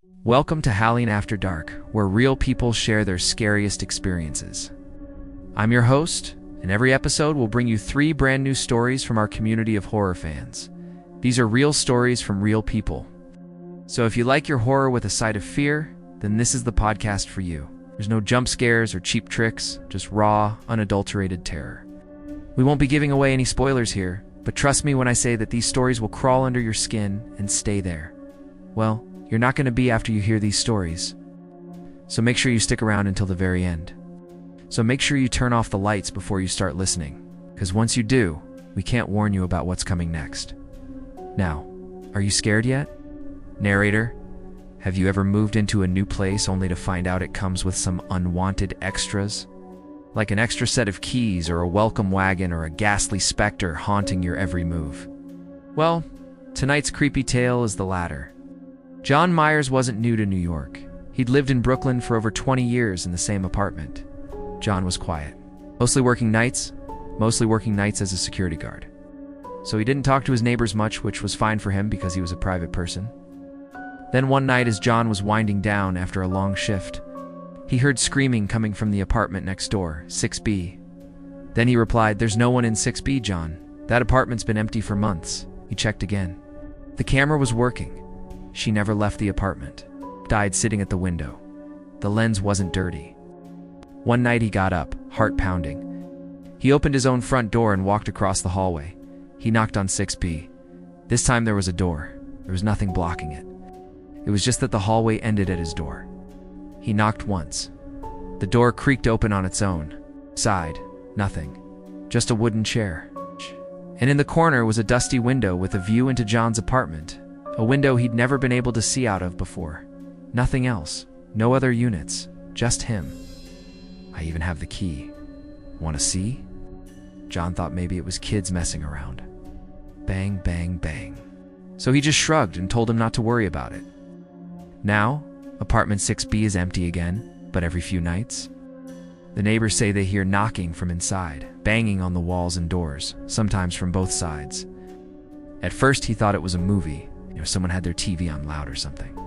Welcome to Howling After Dark, where real people share their scariest experiences. I'm your host, and every episode will bring you 3 brand new stories from our community of horror fans. These are real stories from real people. So if you like your horror with a side of fear, then this is the podcast for you. There's no jump scares or cheap tricks, just raw, unadulterated terror. We won't be giving away any spoilers here, but trust me when I say that these stories will crawl under your skin and stay there. Well, you're not going to be after you hear these stories. So make sure you stick around until the very end. So make sure you turn off the lights before you start listening, because once you do, we can't warn you about what's coming next. Now, are you scared yet? Narrator, have you ever moved into a new place only to find out it comes with some unwanted extras? Like an extra set of keys or a welcome wagon or a ghastly specter haunting your every move? Well, tonight's creepy tale is the latter. John Myers wasn't new to New York. He'd lived in Brooklyn for over 20 years in the same apartment. John was quiet, mostly working nights as a security guard. So he didn't talk to his neighbors much, which was fine for him because he was a private person. Then one night as John was winding down after a long shift, he heard screaming coming from the apartment next door, 6B. Then he replied, "There's no one in 6B, John. That apartment's been empty for months." He checked again. The camera was working. She never left the apartment, died sitting at the window. The lens wasn't dirty. One night he got up, heart pounding. He opened his own front door and walked across the hallway. He knocked on 6B. This time there was a door. There was nothing blocking it. It was just that the hallway ended at his door. He knocked once. The door creaked open on its own. Side, nothing. Just a wooden chair. And in the corner was a dusty window with a view into John's apartment. A window he'd never been able to see out of before. Nothing else. No other units. Just him. I even have the key. Want to see? John thought maybe it was kids messing around. Bang, bang, bang. So he just shrugged and told him not to worry about it. Now, apartment 6B is empty again, but every few nights. The neighbors say they hear knocking from inside, banging on the walls and doors, sometimes from both sides. At first he thought it was a movie. Someone had their TV on loud or something.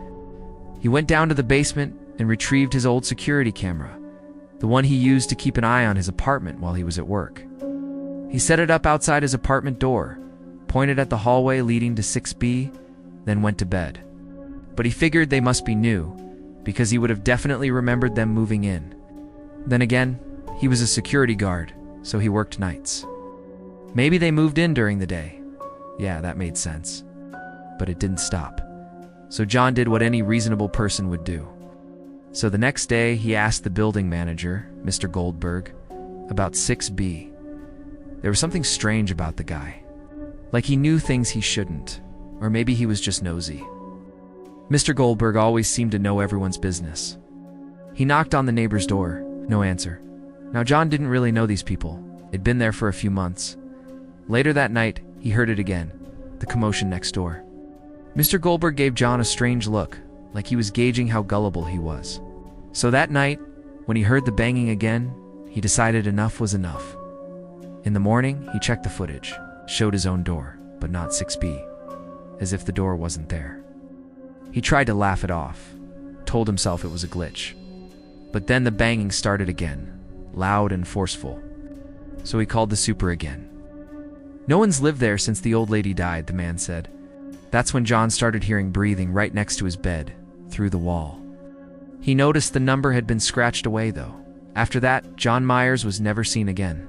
He went down to the basement and retrieved his old security camera, the one he used to keep an eye on his apartment while he was at work. He set it up outside his apartment door, pointed at the hallway leading to 6B, then went to bed. But he figured they must be new, because he would have definitely remembered them moving in. Then again, he was a security guard, so he worked nights. Maybe they moved in during the day. Yeah, that made sense. But it didn't stop. So John did what any reasonable person would do. So the next day, he asked the building manager, Mr. Goldberg, about 6B. There was something strange about the guy. Like he knew things he shouldn't, or maybe he was just nosy. Mr. Goldberg always seemed to know everyone's business. He knocked on the neighbor's door. No answer. Now John didn't really know these people. They'd been there for a few months. Later that night, he heard it again, the commotion next door. Mr. Goldberg gave John a strange look, like he was gauging how gullible he was. So that night, when he heard the banging again, he decided enough was enough. In the morning, he checked the footage, showed his own door, but not 6B, as if the door wasn't there. He tried to laugh it off, told himself it was a glitch. But then the banging started again, loud and forceful. So he called the super again. "No one's lived there since the old lady died," the man said. That's when John started hearing breathing right next to his bed, through the wall. He noticed the number had been scratched away, though. After that, John Myers was never seen again.